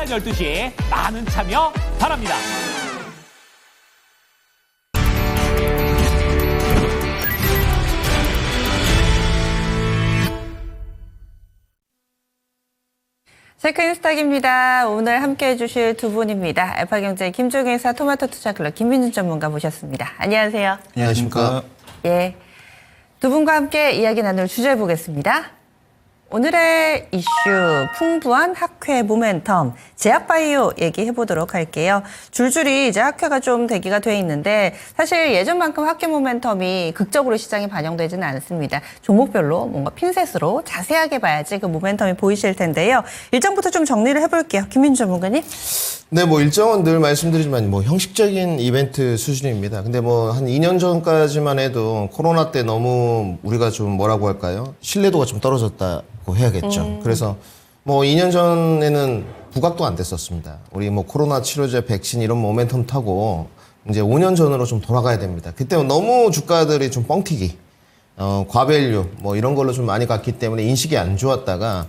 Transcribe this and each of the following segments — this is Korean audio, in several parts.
12시에 많은 참여 바랍니다. 체크인스탁입니다. 오늘 함께해 주실 두 분입니다. 알파경제 김종인사 토마토투자클럽 김민준 전문가 모셨습니다. 안녕하세요. 안녕하십니까. 예, 두 분과 함께 이야기 나눌 주제 보겠습니다. 오늘의 이슈 풍부한 학회 모멘텀 제약바이오 얘기해 보도록 할게요. 줄줄이 이제 학회가 좀 대기가 돼 있는데 사실 예전만큼 학회 모멘텀이 극적으로 시장에 반영되지는 않습니다. 종목별로 뭔가 핀셋으로 자세하게 봐야지 그 모멘텀이 보이실 텐데요. 일정부터 좀 정리를 해볼게요. 김민주 전문가님. 네, 뭐 일정은 늘 말씀드리지만 뭐 형식적인 이벤트 수준입니다. 근데 뭐 한 2년 전까지만 해도 코로나 때 너무 우리가 좀 뭐라고 할까요? 신뢰도가 좀 떨어졌다고 해야겠죠. 그래서 뭐 2년 전에는 부각도 안 됐었습니다. 우리 뭐 코로나 치료제, 백신 이런 모멘텀 타고 이제 5년 전으로 좀 돌아가야 됩니다. 그때 너무 주가들이 좀 뻥튀기, 과밸류 뭐 이런 걸로 좀 많이 갔기 때문에 인식이 안 좋았다가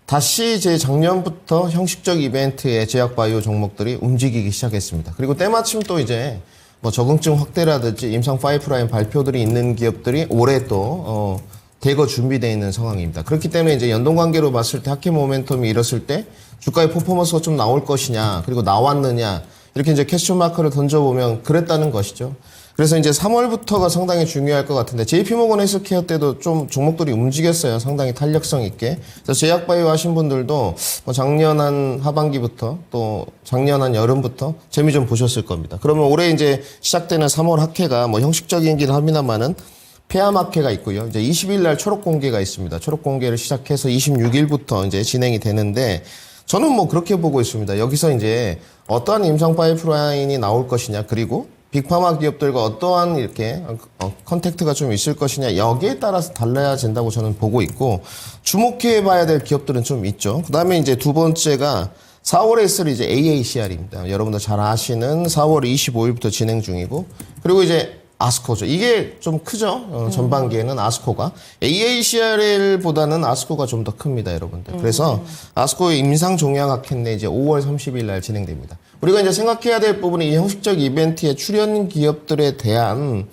다시 이제 작년부터 형식적 이벤트의 제약바이오 종목들이 움직이기 시작했습니다. 그리고 때마침 또 이제 뭐 적응증 확대라든지 임상 5라인 발표들이 있는 기업들이 올해 또 대거 준비되어 있는 상황입니다. 그렇기 때문에 이제 연동관계로 봤을 때 학회 모멘텀이 일었을 때 주가의 퍼포먼스가 좀 나올 것이냐, 그리고 나왔느냐, 이렇게 이제 퀘스천 마크를 던져보면 그랬다는 것이죠. 그래서 이제 3월부터가 상당히 중요할 것 같은데 JP모건 헬스케어 때도 좀 종목들이 움직였어요. 상당히 탄력성 있게. 그래서 제약바이오 하신 분들도 뭐 작년 한 하반기부터 또 작년 한 여름부터 재미 좀 보셨을 겁니다. 그러면 올해 이제 시작되는 3월 학회가 뭐 형식적이긴 합니다만은 폐암 학회가 있고요. 이제 20일 날 초록 공개가 있습니다. 초록 공개를 시작해서 26일부터 이제 진행이 되는데 저는 뭐 그렇게 보고 있습니다. 여기서 이제 어떠한 임상 파이프라인이 나올 것이냐, 그리고 빅파마 기업들과 어떠한 이렇게 컨택트가 좀 있을 것이냐, 여기에 따라서 달라진다고 저는 보고 있고, 주목해 봐야 될 기업들은 좀 있죠. 그 다음에 이제 두 번째가 4월에 있을 이제 AACR입니다. 여러분들 잘 아시는 4월 25일부터 진행 중이고, 그리고 이제 아스코죠. 이게 좀 크죠. 전반기에는 아스코가. AACR보다는 아스코가 좀 더 큽니다, 여러분들. 그래서 아스코의 임상종양학회인데 이제 5월 30일 날 진행됩니다. 우리가 이제 생각해야 될 부분이 이 형식적 이벤트에 출연 기업들에 대한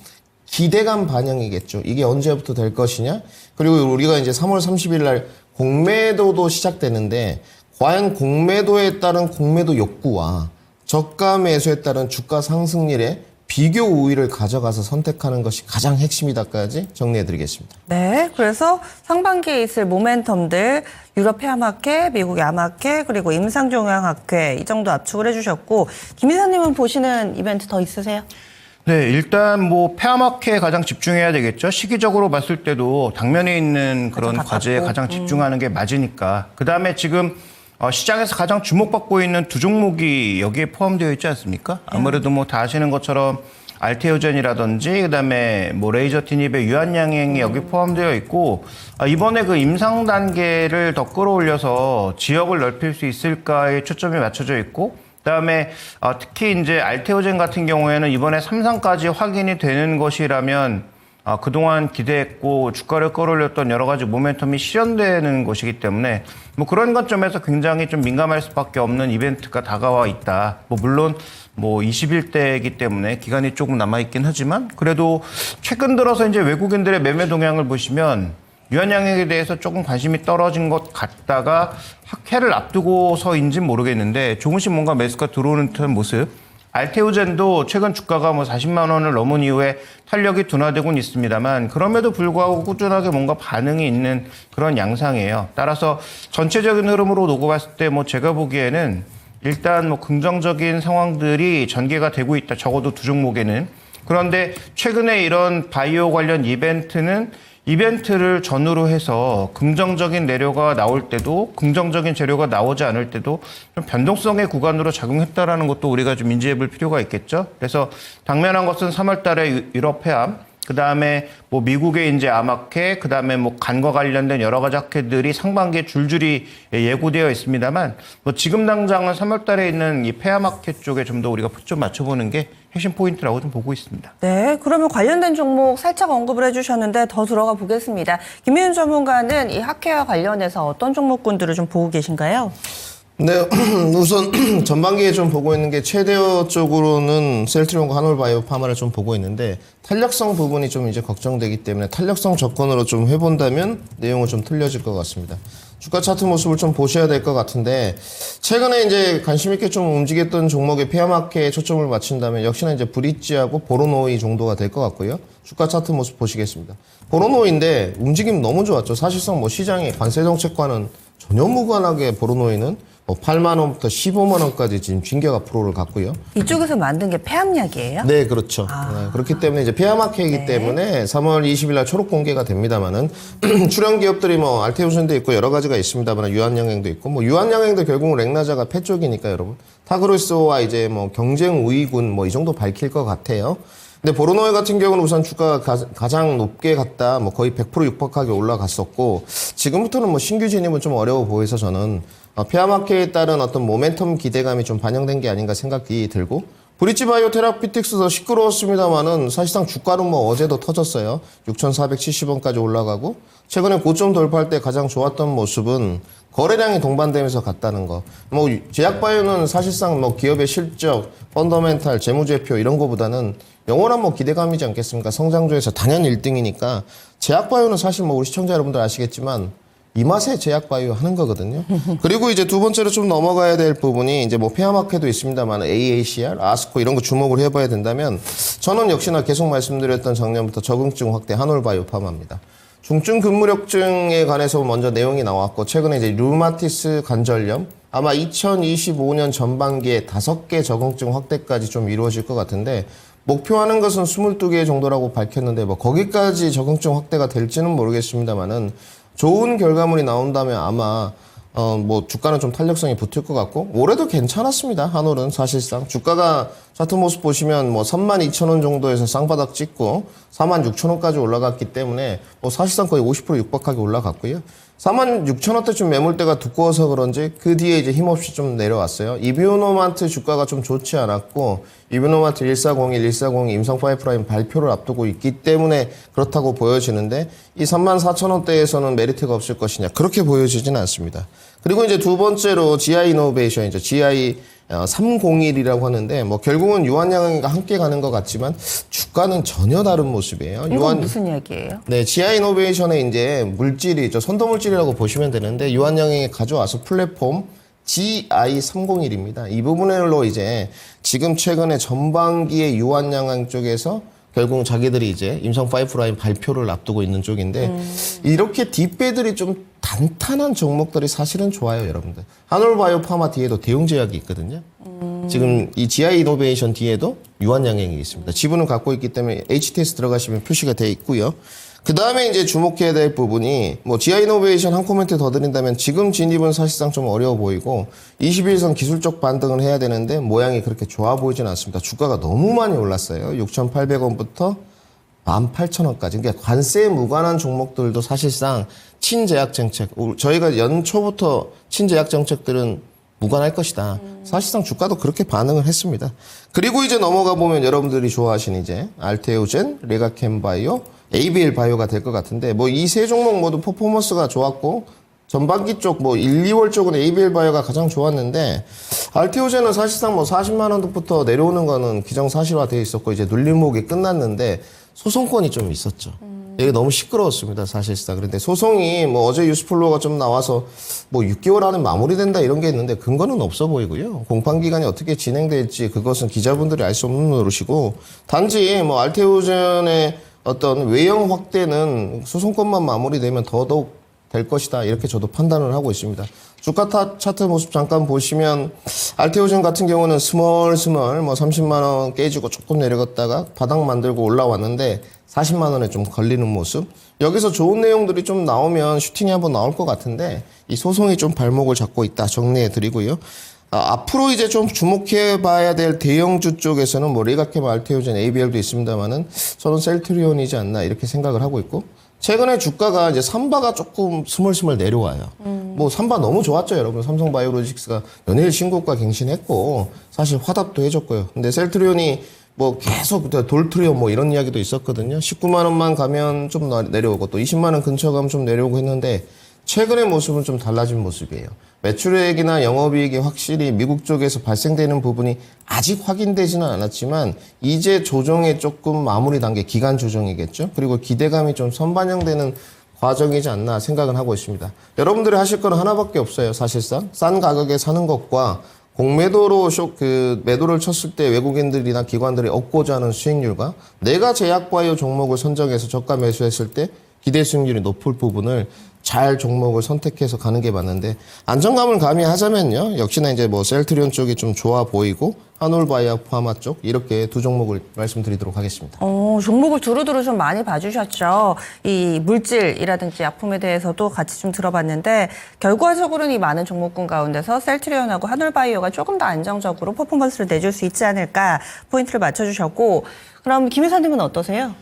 기대감 반영이겠죠. 이게 언제부터 될 것이냐? 그리고 우리가 이제 3월 30일 날 공매도도 시작되는데, 과연 공매도에 따른 공매도 욕구와 저가 매수에 따른 주가 상승률에 비교 우위를 가져가서 선택하는 것이 가장 핵심이다까지 정리해드리겠습니다. 네, 그래서 상반기에 있을 모멘텀들 유럽 폐암학회, 미국 암학회, 그리고 임상종양학회 이 정도 압축을 해주셨고, 김 이사님은 보시는 이벤트 더 있으세요? 네, 일단 뭐 폐암학회에 가장 집중해야 되겠죠. 시기적으로 봤을 때도 당면에 있는 그런 과제에 가장 집중하는 게 맞으니까. 그다음에 지금 시장에서 가장 주목받고 있는 두 종목이 여기에 포함되어 있지 않습니까? 아무래도 뭐 다 아시는 것처럼 알테오젠이라든지 그다음에 뭐 레이저 티닙의 유한양행이 여기 포함되어 있고, 이번에 그 임상 단계를 더 끌어올려서 지역을 넓힐 수 있을까에 초점이 맞춰져 있고, 그다음에 특히 이제 알테오젠 같은 경우에는 이번에 3상까지 확인이 되는 것이라면 그동안 기대했고 주가를 끌어올렸던 여러 가지 모멘텀이 실현되는 것이기 때문에 뭐 그런 관점에서 굉장히 좀 민감할 수밖에 없는 이벤트가 다가와 있다. 뭐 물론 뭐 20일대이기 때문에 기간이 조금 남아있긴 하지만 그래도 최근 들어서 이제 외국인들의 매매 동향을 보시면 유한양행에 대해서 조금 관심이 떨어진 것 같다가 학회를 앞두고서인지는 모르겠는데 조금씩 뭔가 매수가 들어오는 듯한 모습. 알테오젠도 최근 주가가 뭐 40만 원을 넘은 이후에 탄력이 둔화되고는 있습니다만 그럼에도 불구하고 꾸준하게 뭔가 반응이 있는 그런 양상이에요. 따라서 전체적인 흐름으로 놓고 봤을 때 뭐 제가 보기에는 일단 뭐 긍정적인 상황들이 전개가 되고 있다. 적어도 두 종목에는. 그런데 최근에 이런 바이오 관련 이벤트를 전후로 해서 긍정적인 내려가 나올 때도 긍정적인 재료가 나오지 않을 때도 좀 변동성의 구간으로 작용했다라는 것도 우리가 좀 인지해 볼 필요가 있겠죠. 그래서 당면한 것은 3월 달에 유럽 폐암, 그 다음에 뭐 미국의 이제 암학회, 그 다음에 뭐 간과 관련된 여러 가지 학회들이 상반기에 줄줄이 예고되어 있습니다만 뭐 지금 당장은 3월 달에 있는 이 폐암학회 쪽에 좀 더 우리가 좀 맞춰보는 게 핵심 포인트라고 좀 보고 있습니다. 네, 그러면 관련된 종목 살짝 언급을 해주셨는데 더 들어가 보겠습니다. 김민준 전문가는 이 학회와 관련해서 어떤 종목군들을 좀 보고 계신가요? 네, 우선 전반기에 좀 보고 있는 게 최대어 쪽으로는 셀트리온과 한올바이오 파마를 좀 보고 있는데 탄력성 부분이 좀 이제 걱정되기 때문에 탄력성 접근으로 좀 해본다면 내용은 좀 틀려질 것 같습니다. 주가 차트 모습을 좀 보셔야 될 것 같은데 최근에 이제 관심 있게 좀 움직였던 종목의 페어마켓에 초점을 맞춘다면 역시나 이제 브릿지하고 보로노이 정도가 될 것 같고요. 주가 차트 모습 보시겠습니다. 보로노이인데 움직임 너무 좋았죠. 사실상 뭐 시장의 관세 정책과는 전혀 무관하게 보로노이는 뭐 8만 원부터 15만 원까지 지금 진격 앞으로를 갔고요. 이쪽에서 만든 게 폐암약이에요? 네, 그렇죠. 네, 그렇기 때문에 이제 페어마켓이기 때문에 3월 20일 날 초록 공개가 됩니다만은 출연 기업들이 뭐 알테오젠도 있고 여러 가지가 있습니다만 유한양행도 있고 뭐 유한양행도 결국은 렉나자가 패 쪽이니까 여러분 타그로스와 이제 뭐 경쟁 우위군 뭐 이 정도 밝힐 것 같아요. 근데 보로노이 같은 경우는 우선 주가가 가장 높게 갔다 뭐 거의 100% 육박하게 올라갔었고 지금부터는 뭐 신규 진입은 좀 어려워 보여서 저는 페어마켓에 따른 어떤 모멘텀 기대감이 좀 반영된 게 아닌가 생각이 들고 브릿지 바이오 테라피틱스도 시끄러웠습니다만은 사실상 주가는 뭐 어제도 터졌어요. 6,470원까지 올라가고 최근에 고점 돌파할 때 가장 좋았던 모습은 거래량이 동반되면서 갔다는 거. 뭐 제약바이오는 사실상 뭐 기업의 실적, 펀더멘탈, 재무제표 이런 거보다는 영원한 뭐 기대감이지 않겠습니까? 성장주에서 단연 1등이니까 제약바이오는 사실 뭐 우리 시청자 여러분들 아시겠지만 이 맛에 제약바이오 하는 거거든요. 그리고 이제 두 번째로 좀 넘어가야 될 부분이 이제 뭐 페어마켓도 있습니다만 AACR, 아스코 이런 거 주목을 해봐야 된다면 저는 역시나 계속 말씀드렸던 작년부터 적응증 확대 한올바이오 파마입니다. 중증 근무력증에 관해서 먼저 내용이 나왔고 최근에 이제 류마티스 관절염 아마 2025년 전반기에 5개 적응증 확대까지 좀 이루어질 것 같은데 목표하는 것은 22개 정도라고 밝혔는데 뭐 거기까지 적응증 확대가 될지는 모르겠습니다만은 좋은 결과물이 나온다면 아마 뭐 주가는 좀 탄력성이 붙을 것 같고 올해도 괜찮았습니다. 한올은 사실상 주가가 차트 모습 보시면 뭐 32,000원 정도에서 쌍바닥 찍고 46,000원까지 올라갔기 때문에 뭐 사실상 거의 50% 육박하게 올라갔고요. 46,000원대쯤 매물대가 두꺼워서 그런지 그 뒤에 이제 힘없이 좀 내려왔어요. 이비오노마트 주가가 좀 좋지 않았고 이비오노마트 1401, 1402 임상 파이프라인 발표를 앞두고 있기 때문에 그렇다고 보여지는데 이 34,000원대에서는 메리트가 없을 것이냐 그렇게 보여지지는 않습니다. 그리고 이제 두 번째로 GI 이노베이션이죠. GI 301이라고 하는데 뭐 결국은 유한양행과 함께 가는 것 같지만 주가는 전혀 다른 모습이에요. 이건 무슨 이야기예요? 네, GI 이노베이션의 이제 물질이죠. 선도물질이라고 보시면 되는데 유한양행이 가져와서 플랫폼 GI301입니다. 이 부분으로 이제 지금 최근에 전반기에 유한양행 쪽에서 결국 자기들이 이제 임상 파이프라인 발표를 앞두고 있는 쪽인데 이렇게 뒷배들이 좀 단단한 종목들이 사실은 좋아요, 여러분들. 한올바이오 파마 뒤에도 대웅제약이 있거든요. 지금 이 GI 이노베이션 뒤에도 유한양행이 있습니다. 지분을 갖고 있기 때문에 HTS 들어가시면 표시가 되어 있고요. 그 다음에 이제 주목해야 될 부분이 뭐 GI 이노베이션 한 코멘트 더 드린다면 지금 진입은 사실상 좀 어려워 보이고 21선 기술적 반등을 해야 되는데 모양이 그렇게 좋아 보이진 않습니다. 주가가 너무 많이 올랐어요. 6,800원부터 18,000원까지. 그러니까 관세에 무관한 종목들도 사실상 친제약 정책, 저희가 연초부터 친제약 정책들은 무관할 것이다. 사실상 주가도 그렇게 반응을 했습니다. 그리고 이제 넘어가 보면 여러분들이 좋아하시는 이제 알테오젠, 레가캠바이오, ABL 바이오가 될 것 같은데 뭐 이 세 종목 모두 퍼포먼스가 좋았고 전반기 쪽 뭐 1, 2월 쪽은 ABL 바이오가 가장 좋았는데 알테오젠은 사실상 뭐 40만 원부터 내려오는 거는 기정사실화되어 있었고 이제 눌림목이 끝났는데 소송권이 좀 있었죠. 이게 너무 시끄러웠습니다, 사실상. 그런데 소송이 뭐 어제 뉴스플로어가 좀 나와서 뭐 6개월 안에 마무리된다 이런 게 있는데 근거는 없어 보이고요. 공판기간이 어떻게 진행될지 그것은 기자분들이 알 수 없는 노릇이고 단지 뭐 알테오젠의 어떤 외형 확대는 소송권만 마무리되면 더더욱 될 것이다. 이렇게 저도 판단을 하고 있습니다. 주가 차트 모습 잠깐 보시면 알테오젠 같은 경우는 스멀스멀 뭐 30만 원 깨지고 조금 내려갔다가 바닥 만들고 올라왔는데 40만 원에 좀 걸리는 모습. 여기서 좋은 내용들이 좀 나오면 슈팅이 한번 나올 것 같은데 이 소송이 좀 발목을 잡고 있다 정리해 드리고요. 앞으로 이제 좀 주목해 봐야 될 대형주 쪽에서는 뭐 레가캠, 알테오젠, ABL도 있습니다만은 저는 셀트리온이지 않나 이렇게 생각을 하고 있고 최근에 주가가 이제 삼바가 조금 스멀스멀 내려와요. 뭐 삼바 너무 좋았죠, 여러분. 삼성바이오로직스가 연일 신고가 갱신했고 사실 화답도 해줬고요. 근데 셀트리온이 뭐 계속 돌트리온 뭐 이런 이야기도 있었거든요. 19만 원만 가면 좀 내려오고 또 20만 원 근처 가면 좀 내려오고 했는데 최근의 모습은 좀 달라진 모습이에요. 매출액이나 영업이익이 확실히 미국 쪽에서 발생되는 부분이 아직 확인되지는 않았지만 이제 조정에 조금 마무리 단계, 기간 조정이겠죠. 그리고 기대감이 좀 선반영되는 과정이지 않나 생각은 하고 있습니다. 여러분들이 하실 건 하나밖에 없어요. 사실상 싼 가격에 사는 것과 공매도로 매도를 쳤을 때 외국인들이나 기관들이 얻고자 하는 수익률과 내가 제약바이오 종목을 선정해서 저가 매수했을 때 기대 수익률이 높을 부분을 잘 종목을 선택해서 가는 게 맞는데, 안정감을 가미하자면요, 역시나 이제 뭐 셀트리온 쪽이 좀 좋아 보이고 한올바이오 파마 쪽, 이렇게 두 종목을 말씀드리도록 하겠습니다. 종목을 두루두루 좀 많이 봐주셨죠. 이 물질이라든지 약품에 대해서도 같이 좀 들어봤는데, 결과적으로는 이 많은 종목군 가운데서 셀트리온하고 한올바이오가 조금 더 안정적으로 퍼포먼스를 내줄 수 있지 않을까 포인트를 맞춰주셨고, 그럼 김 회사님은 어떠세요?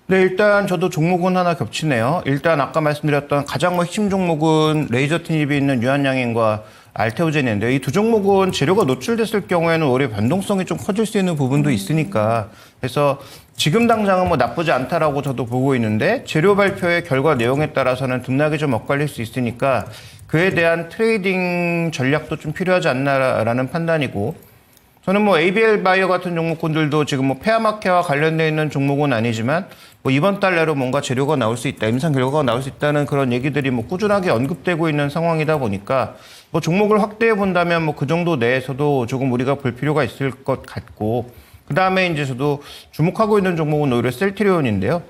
네, 일단 저도 종목은 하나 겹치네요. 일단 아까 말씀드렸던 가장 핵심 종목은 레이저 틴입이 있는 유한양행과 알테오젠인데, 이 두 종목은 재료가 노출됐을 경우에는 오히려 변동성이 좀 커질 수 있는 부분도 있으니까, 그래서 지금 당장은 뭐 나쁘지 않다라고 저도 보고 있는데, 재료 발표의 결과 내용에 따라서는 등락이 좀 엇갈릴 수 있으니까 그에 대한 트레이딩 전략도 좀 필요하지 않나라는 판단이고, 저는 뭐 ABL 바이오 같은 종목군들도 지금 뭐 폐암학회와 관련되어 있는 종목은 아니지만 뭐 이번 달 내로 뭔가 재료가 나올 수 있다, 임상 결과가 나올 수 있다는 그런 얘기들이 뭐 꾸준하게 언급되고 있는 상황이다 보니까 뭐 종목을 확대해 본다면 뭐 그 정도 내에서도 조금 우리가 볼 필요가 있을 것 같고, 그 다음에 이제 저도 주목하고 있는 종목은 오히려 셀트리온인데요.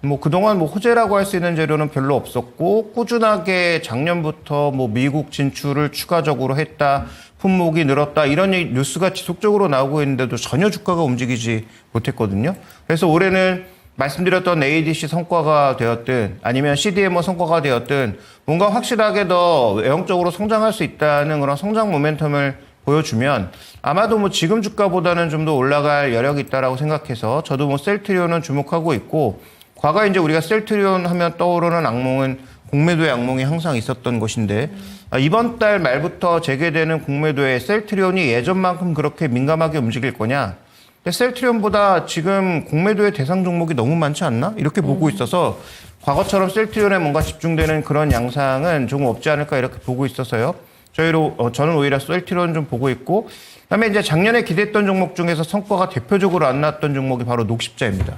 뭐 그동안 뭐 호재라고 할 수 있는 재료는 별로 없었고, 꾸준하게 작년부터 뭐 미국 진출을 추가적으로 했다, 품목이 늘었다, 이런 뉴스가 지속적으로 나오고 있는데도 전혀 주가가 움직이지 못했거든요. 그래서 올해는 말씀드렸던 ADC 성과가 되었든 아니면 CDMO 성과가 되었든 뭔가 확실하게 더 외형적으로 성장할 수 있다는 그런 성장 모멘텀을 보여주면 아마도 뭐 지금 주가보다는 좀 더 올라갈 여력이 있다라고 생각해서 저도 뭐 셀트리온은 주목하고 있고, 과거에 이제 우리가 셀트리온 하면 떠오르는 악몽은 공매도의 악몽이 항상 있었던 것인데, 이번 달 말부터 재개되는 공매도에 셀트리온이 예전만큼 그렇게 민감하게 움직일 거냐? 근데 셀트리온보다 지금 공매도의 대상 종목이 너무 많지 않나? 이렇게 보고 있어서 과거처럼 셀트리온에 뭔가 집중되는 그런 양상은 조금 없지 않을까 이렇게 보고 있어서요. 저는 오히려 셀트리온 좀 보고 있고, 그다음에 이제 작년에 기대했던 종목 중에서 성과가 대표적으로 안 나왔던 종목이 바로 녹십자입니다.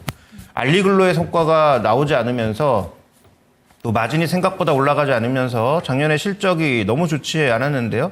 알리글로의 성과가 나오지 않으면서 또 마진이 생각보다 올라가지 않으면서 작년에 실적이 너무 좋지 않았는데요.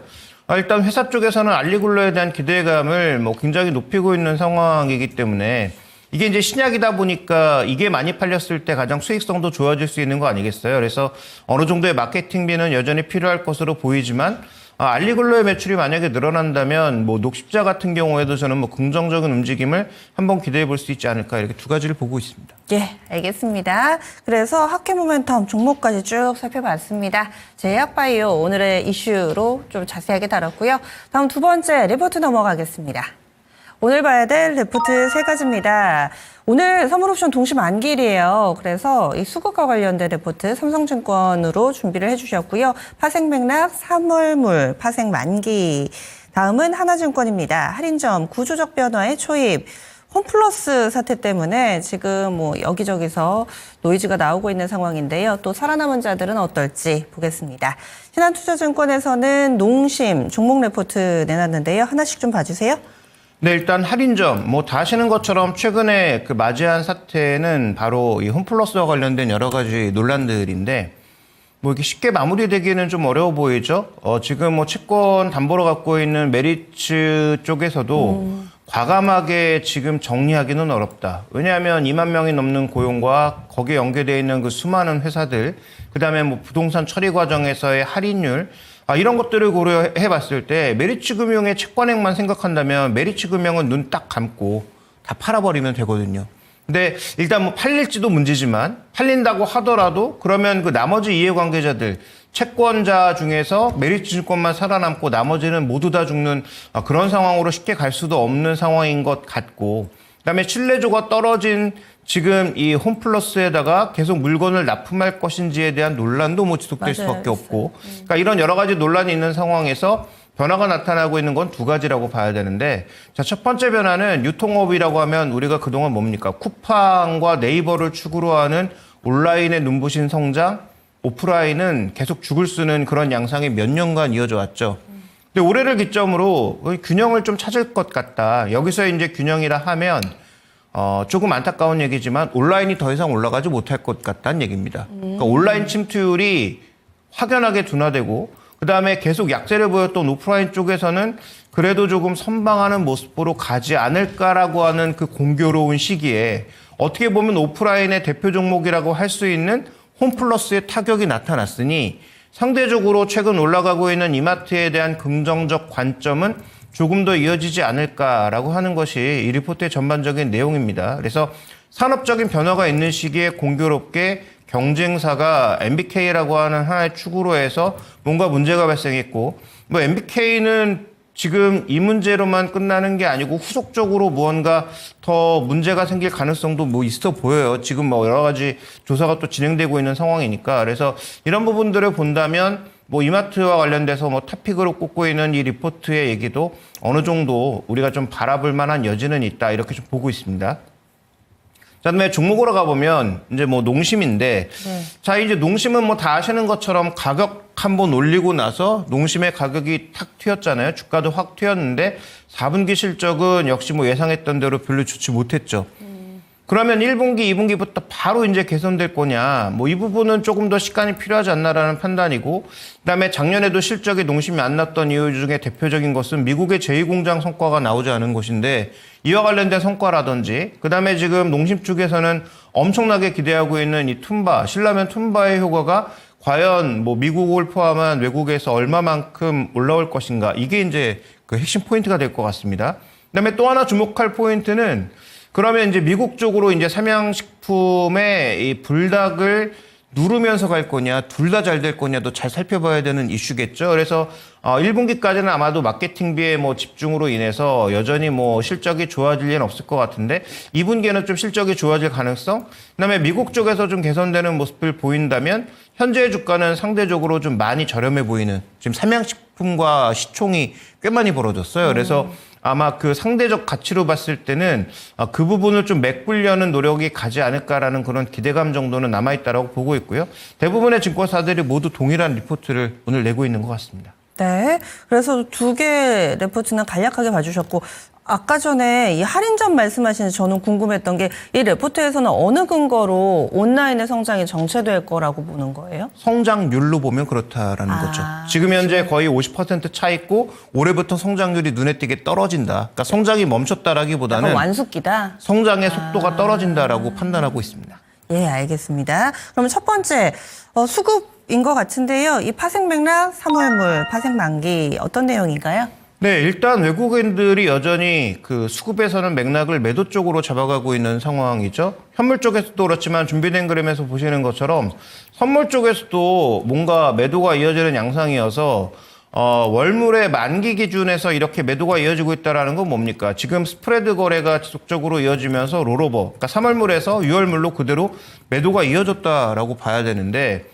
일단 회사 쪽에서는 알리글로에 대한 기대감을 뭐 굉장히 높이고 있는 상황이기 때문에, 이게 이제 신약이다 보니까 이게 많이 팔렸을 때 가장 수익성도 좋아질 수 있는 거 아니겠어요? 그래서 어느 정도의 마케팅비는 여전히 필요할 것으로 보이지만, 알리글로의 매출이 만약에 늘어난다면 뭐 녹십자 같은 경우에도 저는 뭐 긍정적인 움직임을 한번 기대해 볼 수 있지 않을까, 이렇게 두 가지를 보고 있습니다. 예, 알겠습니다. 그래서 학회 모멘텀 종목까지 쭉 살펴봤습니다. 제약바이오 오늘의 이슈로 좀 자세하게 다뤘고요. 다음 두 번째 리포트 넘어가겠습니다. 오늘 봐야 될 리포트 세 가지입니다. 오늘 선물옵션 동시 만기일이에요. 그래서 이 수급과 관련된 리포트 삼성증권으로 준비를 해주셨고요. 파생맥락, 사물물, 파생 만기. 다음은 하나증권입니다. 할인점, 구조적 변화의 초입. 홈플러스 사태 때문에 지금 뭐 여기저기서 노이즈가 나오고 있는 상황인데요. 또 살아남은 자들은 어떨지 보겠습니다. 신한투자증권에서는 농심 종목 리포트 내놨는데요. 하나씩 좀 봐주세요. 네, 일단 할인점, 뭐 다 아시는 것처럼 최근에 그 맞이한 사태는 바로 이 홈플러스와 관련된 여러 가지 논란들인데, 뭐 이렇게 쉽게 마무리되기는 좀 어려워 보이죠. 지금 뭐 채권 담보로 갖고 있는 메리츠 쪽에서도 과감하게 지금 정리하기는 어렵다. 왜냐하면 2만 명이 넘는 고용과 거기에 연계되어 있는 그 수많은 회사들, 그다음에 뭐 부동산 처리 과정에서의 할인율, 이런 것들을 고려해 봤을 때 메리츠 금융의 채권액만 생각한다면 메리츠 금융은 눈 딱 감고 다 팔아버리면 되거든요. 근데 일단 뭐 팔릴지도 문제지만, 팔린다고 하더라도 그러면 그 나머지 이해관계자들, 채권자 중에서 메리츠 증권만 살아남고 나머지는 모두 다 죽는 그런 상황으로 쉽게 갈 수도 없는 상황인 것 같고, 그다음에 신뢰도가 떨어진 지금 이 홈플러스에다가 계속 물건을 납품할 것인지에 대한 논란도 뭐 지속될 수밖에 없고, 그러니까 이런 여러 가지 논란이 있는 상황에서 변화가 나타나고 있는 건 두 가지라고 봐야 되는데, 자, 첫 번째 변화는 유통업이라고 하면 우리가 그동안 뭡니까? 쿠팡과 네이버를 축으로 하는 온라인의 눈부신 성장, 오프라인은 계속 죽을 쓰는 그런 양상이 몇 년간 이어져 왔죠. 근데 올해를 기점으로 균형을 좀 찾을 것 같다. 여기서 이제 균형이라 하면 조금 안타까운 얘기지만 온라인이 더 이상 올라가지 못할 것 같다는 얘기입니다. 그러니까 온라인 침투율이 확연하게 둔화되고 그다음에 계속 약세를 보였던 오프라인 쪽에서는 그래도 조금 선방하는 모습으로 가지 않을까라고 하는 그 공교로운 시기에 어떻게 보면 오프라인의 대표 종목이라고 할 수 있는 홈플러스의 타격이 나타났으니 상대적으로 최근 올라가고 있는 이마트에 대한 긍정적 관점은 조금 더 이어지지 않을까라고 하는 것이 이 리포트의 전반적인 내용입니다. 그래서 산업적인 변화가 있는 시기에 공교롭게 경쟁사가 MBK라고 하는 하나의 축으로 해서 뭔가 문제가 발생했고 뭐 MBK는 지금 이 문제로만 끝나는 게 아니고 후속적으로 무언가 더 문제가 생길 가능성도 뭐 있어 보여요. 지금 뭐 여러 가지 조사가 또 진행되고 있는 상황이니까. 그래서 이런 부분들을 본다면 뭐 이마트와 관련돼서 뭐 탑픽으로 꼽고 있는 이 리포트의 얘기도 어느 정도 우리가 좀 바라볼 만한 여지는 있다. 이렇게 좀 보고 있습니다. 자, 그다음에 종목으로 가보면 이제 뭐 농심인데, 자, 이제 농심은 뭐 다 아시는 것처럼 가격 한번 올리고 나서 농심의 가격이 탁 튀었잖아요. 주가도 확 튀었는데 4분기 실적은 역시 뭐 예상했던 대로 별로 좋지 못했죠. 그러면 1분기, 2분기부터 바로 이제 개선될 거냐. 뭐 이 부분은 조금 더 시간이 필요하지 않나라는 판단이고, 그다음에 작년에도 실적이 농심이 안 났던 이유 중에 대표적인 것은 미국의 제2공장 성과가 나오지 않은 것인데 이와 관련된 성과라든지, 그다음에 지금 농심 쪽에서는 엄청나게 기대하고 있는 이 툼바, 신라면 툼바의 효과가 과연 뭐 미국을 포함한 외국에서 얼마만큼 올라올 것인가. 이게 이제 그 핵심 포인트가 될 것 같습니다. 그다음에 또 하나 주목할 포인트는 그러면 이제 미국 쪽으로 이제 삼양식품의 이 불닭을 누르면서 갈 거냐, 둘 다 잘 될 거냐도 잘 살펴봐야 되는 이슈겠죠. 그래서 1분기까지는 아마도 마케팅비의 뭐 집중으로 인해서 여전히 뭐 실적이 좋아질 일은 없을 것 같은데 2분기에는 좀 실적이 좋아질 가능성, 그다음에 미국 쪽에서 좀 개선되는 모습을 보인다면 현재의 주가는 상대적으로 좀 많이 저렴해 보이는, 지금 삼양식품과 시총이 꽤 많이 벌어졌어요. 그래서 아마 그 상대적 가치로 봤을 때는 그 부분을 좀 메꾸려는 노력이 가지 않을까라는 그런 기대감 정도는 남아있다라고 보고 있고요. 대부분의 증권사들이 모두 동일한 리포트를 오늘 내고 있는 것 같습니다. 네. 그래서 두 개 레포트는 간략하게 봐주셨고, 아까 전에 이 할인점 말씀하시는데 저는 궁금했던 게 이 레포트에서는 어느 근거로 온라인의 성장이 정체될 거라고 보는 거예요? 성장률로 보면 그렇다라는 거죠. 지금 현재 거의 50% 차 있고 올해부터 성장률이 눈에 띄게 떨어진다. 그러니까 성장이 멈췄다라기보다는 약간 완숙기다? 성장의 속도가 떨어진다라고 판단하고 있습니다. 예, 알겠습니다. 그럼 첫 번째, 수급인 것 같은데요. 이 파생 맥락, 사물물, 파생 만기 어떤 내용인가요? 네, 일단 외국인들이 여전히 그 수급에서는 맥락을 매도 쪽으로 잡아가고 있는 상황이죠. 현물 쪽에서도 그렇지만 준비된 그림에서 보시는 것처럼 선물 쪽에서도 뭔가 매도가 이어지는 양상이어서 월물의 만기 기준에서 이렇게 매도가 이어지고 있다는 건 뭡니까? 지금 스프레드 거래가 지속적으로 이어지면서 롤오버, 그러니까 3월물에서 6월물로 그대로 매도가 이어졌다라고 봐야 되는데,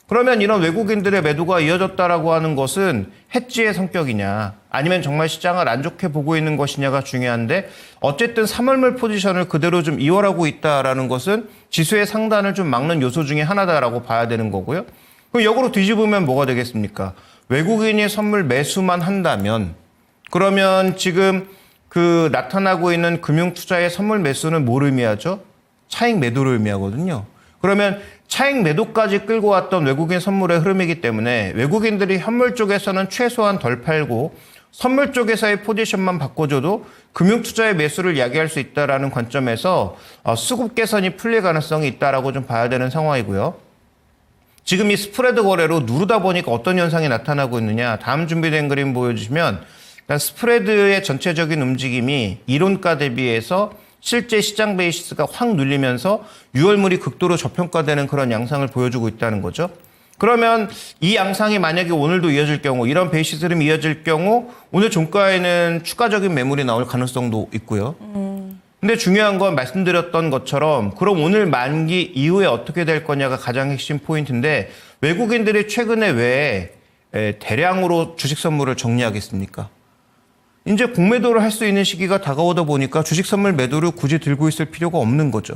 그러면 이런 외국인들의 매도가 이어졌다라고 하는 것은 해지의 성격이냐, 아니면 정말 시장을 안 좋게 보고 있는 것이냐가 중요한데, 어쨌든 3월물 포지션을 그대로 좀 이어가고 있다라는 것은 지수의 상단을 좀 막는 요소 중에 하나다라고 봐야 되는 거고요. 그럼 역으로 뒤집으면 뭐가 되겠습니까? 외국인이 선물 매수만 한다면, 그러면 지금 그 나타나고 있는 금융투자의 선물 매수는 뭘 의미하죠? 차익 매도를 의미하거든요. 그러면 차익 매도까지 끌고 왔던 외국인 선물의 흐름이기 때문에 외국인들이 현물 쪽에서는 최소한 덜 팔고 선물 쪽에서의 포지션만 바꿔줘도 금융투자의 매수를 야기할 수 있다는 관점에서 수급 개선이 풀릴 가능성이 있다라고 좀 봐야 되는 상황이고요. 지금 이 스프레드 거래로 누르다 보니까 어떤 현상이 나타나고 있느냐, 다음 준비된 그림 보여주시면 스프레드의 전체적인 움직임이 이론가 대비해서 실제 시장 베이시스가 확 눌리면서 6월물이 극도로 저평가되는 그런 양상을 보여주고 있다는 거죠. 그러면 이 양상이 만약에 오늘도 이어질 경우, 이런 베이시스 흐름이 이어질 경우 오늘 종가에는 추가적인 매물이 나올 가능성도 있고요. 근데 중요한 건 말씀드렸던 것처럼 그럼 오늘 만기 이후에 어떻게 될 거냐가 가장 핵심 포인트인데, 외국인들이 최근에 왜 대량으로 주식 선물을 정리하겠습니까? 이제 공매도를 할 수 있는 시기가 다가오다 보니까 주식 선물 매도를 굳이 들고 있을 필요가 없는 거죠.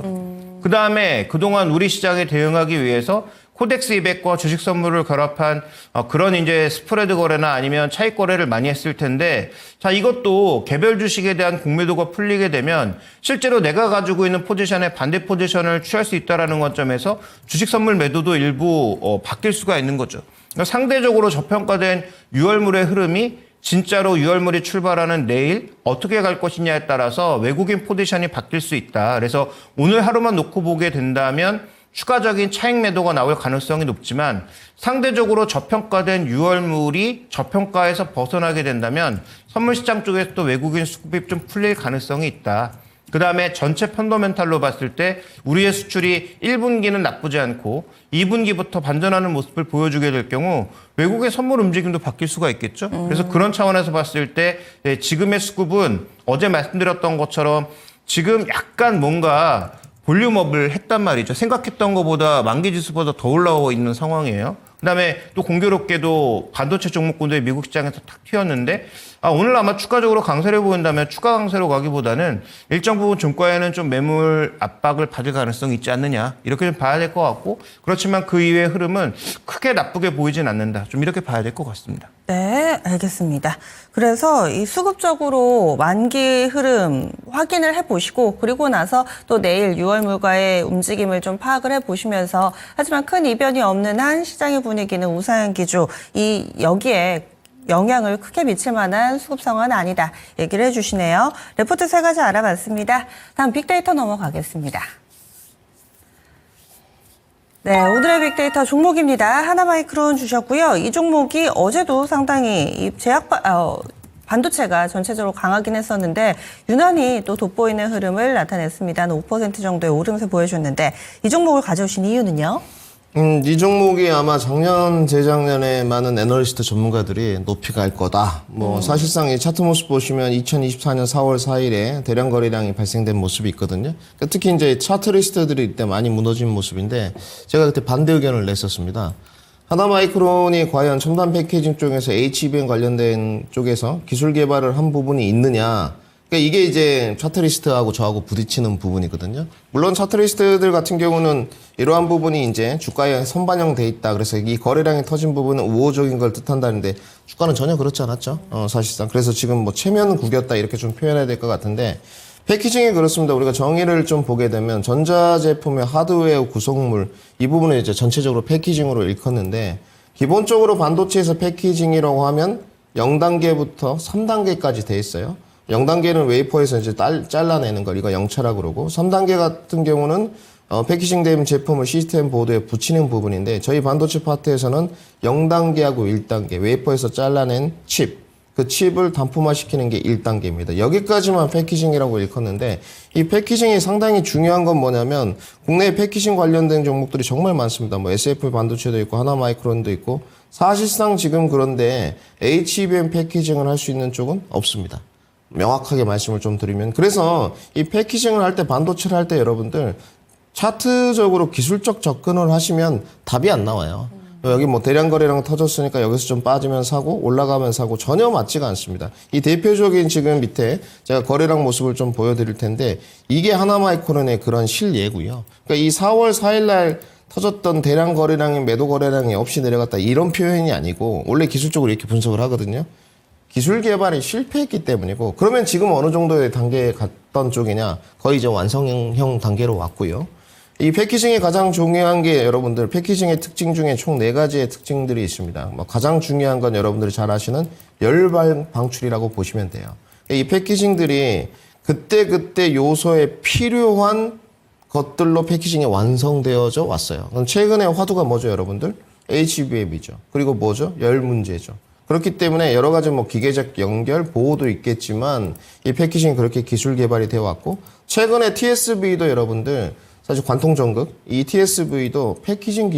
그다음에 그동안 우리 시장에 대응하기 위해서 코덱스 200과 주식 선물을 결합한 그런 이제 스프레드 거래나 아니면 차익 거래를 많이 했을 텐데, 자, 이것도 개별 주식에 대한 공매도가 풀리게 되면 실제로 내가 가지고 있는 포지션에 반대 포지션을 취할 수 있다라는 관점에서 주식 선물 매도도 일부 바뀔 수가 있는 거죠. 그러니까 상대적으로 저평가된 유월물의 흐름이 진짜로 유월물이 출발하는 내일 어떻게 갈 것이냐에 따라서 외국인 포지션이 바뀔 수 있다. 그래서 오늘 하루만 놓고 보게 된다면 추가적인 차익 매도가 나올 가능성이 높지만, 상대적으로 저평가된 유월물이 저평가에서 벗어나게 된다면 선물 시장 쪽에서 또 외국인 수급이 좀 풀릴 가능성이 있다. 그 다음에 전체 펀더멘탈로 봤을 때 우리의 수출이 1분기는 나쁘지 않고 2분기부터 반전하는 모습을 보여주게 될 경우 외국의 선물 움직임도 바뀔 수가 있겠죠. 그래서 그런 차원에서 봤을 때 지금의 수급은 어제 말씀드렸던 것처럼 지금 약간 뭔가 볼륨업을 했단 말이죠. 생각했던 것보다 만기지수보다 더 올라오고 있는 상황이에요. 그다음에 또 공교롭게도 반도체 종목군들이 미국 시장에서 탁 튀었는데, 오늘 아마 추가적으로 강세를 보인다면 추가 강세로 가기보다는 일정 부분 종가에는 좀 매물 압박을 받을 가능성이 있지 않느냐, 이렇게 좀 봐야 될 것 같고, 그렇지만 그 이외의 흐름은 크게 나쁘게 보이진 않는다, 좀 이렇게 봐야 될 것 같습니다. 네, 알겠습니다. 그래서 이 수급적으로 만기 흐름 확인을 해보시고, 그리고 나서 또 내일 6월 물가의 움직임을 좀 파악을 해보시면서, 하지만 큰 이변이 없는 한 시장의 분위기는 우상 기조, 여기에 영향을 크게 미칠 만한 수급 상황은 아니다, 얘기를 해주시네요. 레포트 3가지 알아봤습니다. 다음 빅데이터 넘어가겠습니다. 네, 오늘의 빅데이터 종목입니다. 하나마이크론 주셨고요. 이 종목이 어제도 상당히 이 반도체가 전체적으로 강하긴 했었는데 유난히 또 돋보이는 흐름을 나타냈습니다. 한 5% 정도의 오름세 보여줬는데, 이 종목을 가져오신 이유는요? 이 종목이 아마 작년, 재작년에 많은 애널리스트 전문가들이 높이 갈 거다. 사실상 이 차트 모습 보시면 2024년 4월 4일에 대량 거래량이 발생된 모습이 있거든요. 그러니까 특히 이제 차트 리스트들이 이때 많이 무너진 모습인데, 제가 그때 반대 의견을 냈었습니다. 하나마이크론이 과연 첨단 패키징 쪽에서 HBM 관련된 쪽에서 기술 개발을 한 부분이 있느냐. 그러니까 이게 이제 차트리스트하고 저하고 부딪히는 부분이거든요. 물론 차트리스트들 같은 경우는 이러한 부분이 이제 주가에 선반영돼 있다. 그래서 이 거래량이 터진 부분은 우호적인 걸 뜻한다는데 주가는 전혀 그렇지 않았죠. 사실상. 그래서 지금 체면 구겼다 이렇게 좀 표현해야 될 것 같은데, 패키징이 그렇습니다. 우리가 정의를 좀 보게 되면 전자제품의 하드웨어 구성물, 이 부분을 이제 전체적으로 패키징으로 일컫는데, 기본적으로 반도체에서 패키징이라고 하면 0단계부터 3단계까지 돼 있어요. 0단계는 웨이퍼에서 이제 잘라내는 걸 이거 영차라고 그러고, 3단계 같은 경우는 패키징된 제품을 시스템 보드에 붙이는 부분인데, 저희 반도체 파트에서는 0단계하고 1단계, 웨이퍼에서 잘라낸 칩, 그 칩을 단품화시키는 게 1단계입니다. 여기까지만 패키징이라고 일컫는데, 이 패키징이 상당히 중요한 건 뭐냐면, 국내에 패키징 관련된 종목들이 정말 많습니다. SF 반도체도 있고, 하나마이크론도 있고, 사실상 지금 그런데 HBM 패키징을 할 수 있는 쪽은 없습니다. 명확하게 말씀을 좀 드리면, 그래서 이 패키징을 할 때, 반도체를 할 때 여러분들 차트적으로 기술적 접근을 하시면 답이 안 나와요. 여기 대량 거래량 터졌으니까 여기서 좀 빠지면 사고 올라가면 사고 전혀 맞지가 않습니다. 이 대표적인 지금 밑에 제가 거래량 모습을 좀 보여드릴 텐데, 이게 하나마이크론의 그런 실예고요. 그러니까 이 4월 4일 날 터졌던 대량 거래량이 매도 거래량이 없이 내려갔다, 이런 표현이 아니고 원래 기술적으로 이렇게 분석을 하거든요. 기술 개발이 실패했기 때문이고, 그러면 지금 어느 정도의 단계에 갔던 쪽이냐, 거의 이제 완성형 단계로 왔고요. 이 패키징이 가장 중요한 게, 여러분들 패키징의 특징 중에 총 4가지의 특징들이 있습니다. 가장 중요한 건 여러분들이 잘 아시는 열 방출이라고 보시면 돼요. 이 패키징들이 그때 요소에 필요한 것들로 패키징이 완성되어져 왔어요. 그럼 최근에 화두가 뭐죠, 여러분들? HBM이죠. 그리고 뭐죠? 열 문제죠. 그렇기 때문에 여러 가지 기계적 연결, 보호도 있겠지만 이 패키징이 그렇게 기술 개발이 되어 왔고, 최근에 TSV도 여러분들 사실 관통 전극, 이 TSV도 패키징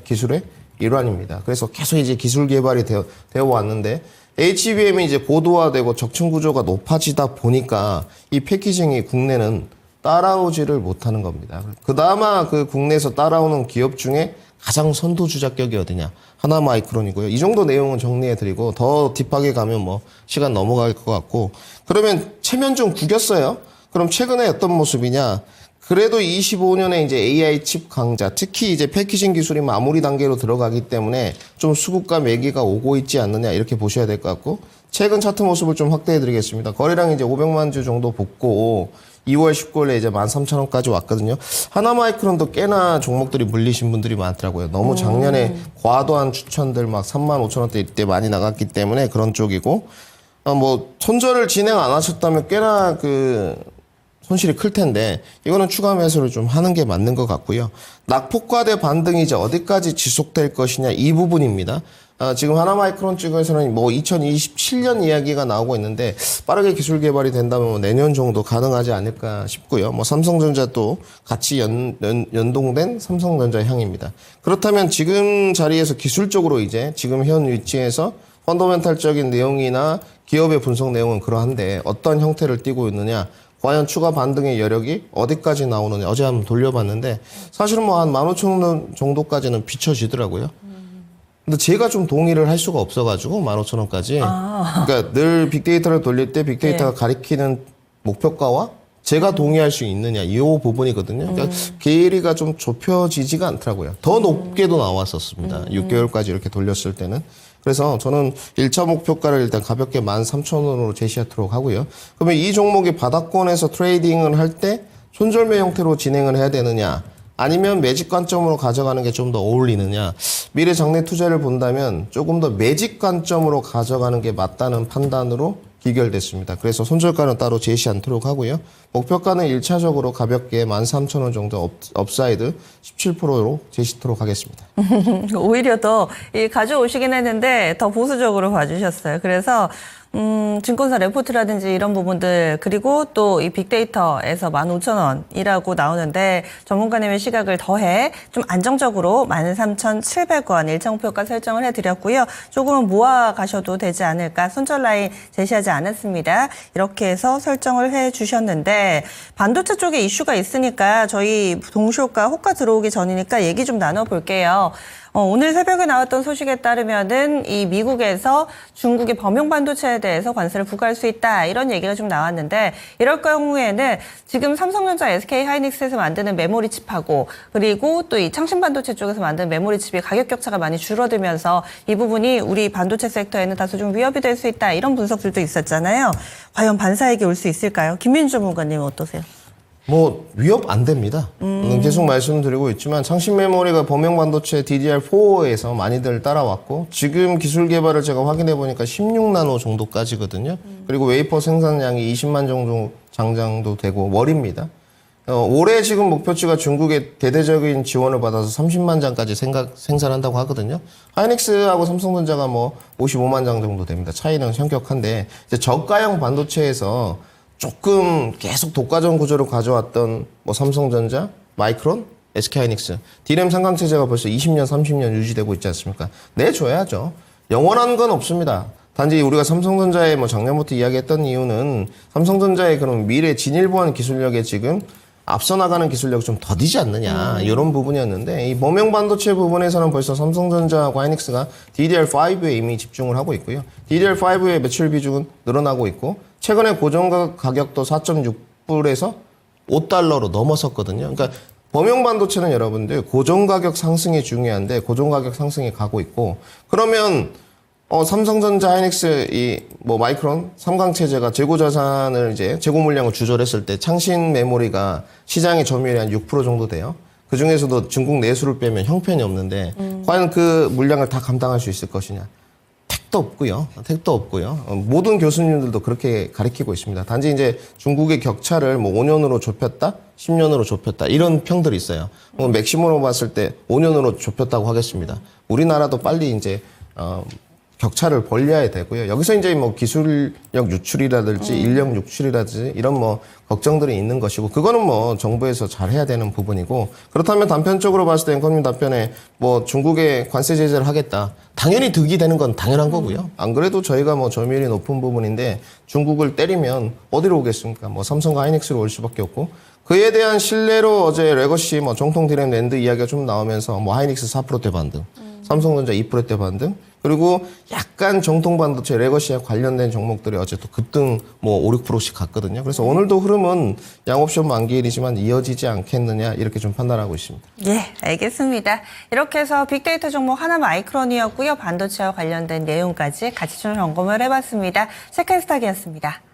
기술의 일환입니다. 그래서 계속 이제 기술 개발이 되어 왔는데, HBM이 이제 고도화되고 적층 구조가 높아지다 보니까 이 패키징이 국내는 따라오지를 못하는 겁니다. 그나마 그 국내에서 따라오는 기업 중에 가장 선두주자격이 어디냐? 하나마이크론이고요. 이 정도 내용은 정리해드리고, 더 딥하게 가면 시간 넘어갈 것 같고, 그러면 체면 좀 구겼어요. 그럼 최근에 어떤 모습이냐? 그래도 25년에 이제 AI 칩 강자, 특히 이제 패키징 기술이 마무리 단계로 들어가기 때문에 좀 수급과 매기가 오고 있지 않느냐 이렇게 보셔야 될 것 같고, 최근 차트 모습을 좀 확대해 드리겠습니다. 거래량 이제 500만 주 정도 붙고 2월 19일에 이제 13,000원까지 왔거든요. 하나마이크론도 꽤나 종목들이 물리신 분들이 많더라고요. 너무 작년에 과도한 추천들 막 35,000원대 이때 많이 나갔기 때문에 그런 쪽이고, 뭐 손절을 진행 안 하셨다면 꽤나 손실이 클 텐데 이거는 추가 매수를 좀 하는 게 맞는 것 같고요. 낙폭과대 반등이 이제 어디까지 지속될 것이냐 이 부분입니다. 지금 하나마이크론 쪽에서는 뭐 2027년 이야기가 나오고 있는데 빠르게 기술 개발이 된다면 뭐 내년 정도 가능하지 않을까 싶고요. 뭐 삼성전자도 같이 연동된 삼성전자 향입니다. 그렇다면 지금 자리에서 기술적으로 이제 지금 현 위치에서 펀더멘탈적인 내용이나 기업의 분석 내용은 그러한데 어떤 형태를 띠고 있느냐, 과연 추가 반등의 여력이 어디까지 나오느냐. 어제 한번 돌려봤는데 사실은 뭐 한 15,000원 정도까지는 비춰지더라고요. 근데 제가 좀 동의를 할 수가 없어가지고 15,000원까지. 그러니까 늘 빅데이터를 돌릴 때 빅데이터가 가리키는 목표가와 제가 동의할 수 있느냐 이 부분이거든요. 그러니까 괴리가 좀 좁혀지지가 않더라고요. 더 높게도 나왔었습니다. 6개월까지 이렇게 돌렸을 때는. 그래서 저는 1차 목표가를 일단 가볍게 13,000원으로 제시하도록 하고요. 그러면 이 종목이 바닥권에서 트레이딩을 할 때 손절매 형태로 진행을 해야 되느냐, 아니면 매직 관점으로 가져가는 게 좀 더 어울리느냐. 미래 장래 투자를 본다면 조금 더 매직 관점으로 가져가는 게 맞다는 판단으로 기결됐습니다. 그래서 손절가는 따로 제시 않도록 하고요. 목표가는 1차적으로 가볍게 13,000원 정도 업사이드 17%로 제시토록 하겠습니다. 오히려 더 가져오시긴 했는데 더 보수적으로 봐주셨어요. 그래서 증권사 레포트라든지 이런 부분들, 그리고 또 이 빅데이터에서 15,000원이라고 나오는데 전문가님의 시각을 더해 좀 안정적으로 13,700원 1차 목표가 설정을 해드렸고요. 조금은 모아 가셔도 되지 않을까, 손절 라인 제시하지 않았습니다. 이렇게 해서 설정을 해주셨는데, 반도체 쪽에 이슈가 있으니까 저희 동시호가 호가 들어오기 전이니까 얘기 좀 나눠볼게요. 오늘 새벽에 나왔던 소식에 따르면은 이 미국에서 중국의 범용 반도체에 대해서 관세를 부과할 수 있다, 이런 얘기가 좀 나왔는데, 이럴 경우에는 지금 삼성전자, SK 하이닉스에서 만드는 메모리 칩하고 그리고 또 이 창신 반도체 쪽에서 만드는 메모리 칩이 가격 격차가 많이 줄어들면서 이 부분이 우리 반도체 섹터에는 다소 좀 위협이 될 수 있다, 이런 분석들도 있었잖아요. 과연 반사익이 올 수 있을까요? 김민주 전문가님은 어떠세요? 뭐 위협 안 됩니다. 계속 말씀드리고 있지만 창신 메모리가 범용 반도체 DDR4에서 많이들 따라왔고, 지금 기술 개발을 제가 확인해 보니까 16나노 정도까지거든요. 그리고 웨이퍼 생산량이 20만 정도 장장도 되고 월입니다. 올해 지금 목표치가 중국의 대대적인 지원을 받아서 30만 장까지 생산한다고 하거든요. 하이닉스하고 삼성전자가 뭐 55만 장 정도 됩니다. 차이는 현격한데, 이제 저가형 반도체에서 조금 계속 독과점 구조를 가져왔던 뭐 삼성전자, 마이크론, SK하이닉스, D램 삼강체제가 벌써 20년, 30년 유지되고 있지 않습니까? 내줘야죠. 영원한 건 없습니다. 단지 우리가 삼성전자의 뭐 작년부터 이야기했던 이유는 삼성전자의 그런 미래 진일보한 기술력에 지금 앞서 나가는 기술력이 좀 더디지 않느냐, 이런 부분이었는데, 이 범용 반도체 부분에서는 벌써 삼성전자하고 하이닉스가 DDR5에 이미 집중을 하고 있고요. DDR5의 매출 비중은 늘어나고 있고, 최근에 고정가 가격도 4.6불에서 5달러로 넘어섰거든요. 그러니까 범용 반도체는 여러분들 고정 가격 상승이 중요한데 고정 가격 상승이 가고 있고, 그러면 삼성전자, 하이닉스, 뭐 마이크론, 삼강체제가 재고 자산을 이제 재고 물량을 조절했을 때 창신 메모리가 시장의 점유율이 한 6% 정도 돼요. 그 중에서도 중국 내수를 빼면 형편이 없는데 과연 그 물량을 다 감당할 수 있을 것이냐? 택도 없고요. 모든 교수님들도 그렇게 가리키고 있습니다. 단지 이제 중국의 격차를 뭐 5년으로 좁혔다, 10년으로 좁혔다, 이런 평들이 있어요. 맥시멈으로 봤을 때 5년으로 좁혔다고 하겠습니다. 우리나라도 빨리 이제 격차를 벌려야 되고요. 여기서 이제 뭐 기술력 유출이라든지 인력 유출이라든지 이런 뭐 걱정들이 있는 것이고, 그거는 뭐 정부에서 잘 해야 되는 부분이고, 그렇다면 단편적으로 봤을 때 앵커님 답변에 뭐 중국에 관세 제재를 하겠다, 당연히 득이 되는 건 당연한 거고요. 안 그래도 저희가 뭐 점유율이 높은 부분인데 중국을 때리면 어디로 오겠습니까? 뭐 삼성과 하이닉스로 올 수밖에 없고, 그에 대한 신뢰로 어제 레거시 뭐 정통 디램 랜드 이야기가 좀 나오면서 뭐 하이닉스 4%대 반등, 삼성전자 2%대 반등, 그리고 약간 정통 반도체 레거시와 관련된 종목들이 어제 또 급등 뭐 5, 6%씩 갔거든요. 그래서 오늘도 흐름은 양옵션 만기일이지만 이어지지 않겠느냐 이렇게 좀 판단하고 있습니다. 예, 알겠습니다. 이렇게 해서 빅데이터 종목 하나마이크론이었고요. 반도체와 관련된 내용까지 같이 좀 점검을 해봤습니다. 체크스탁이었습니다.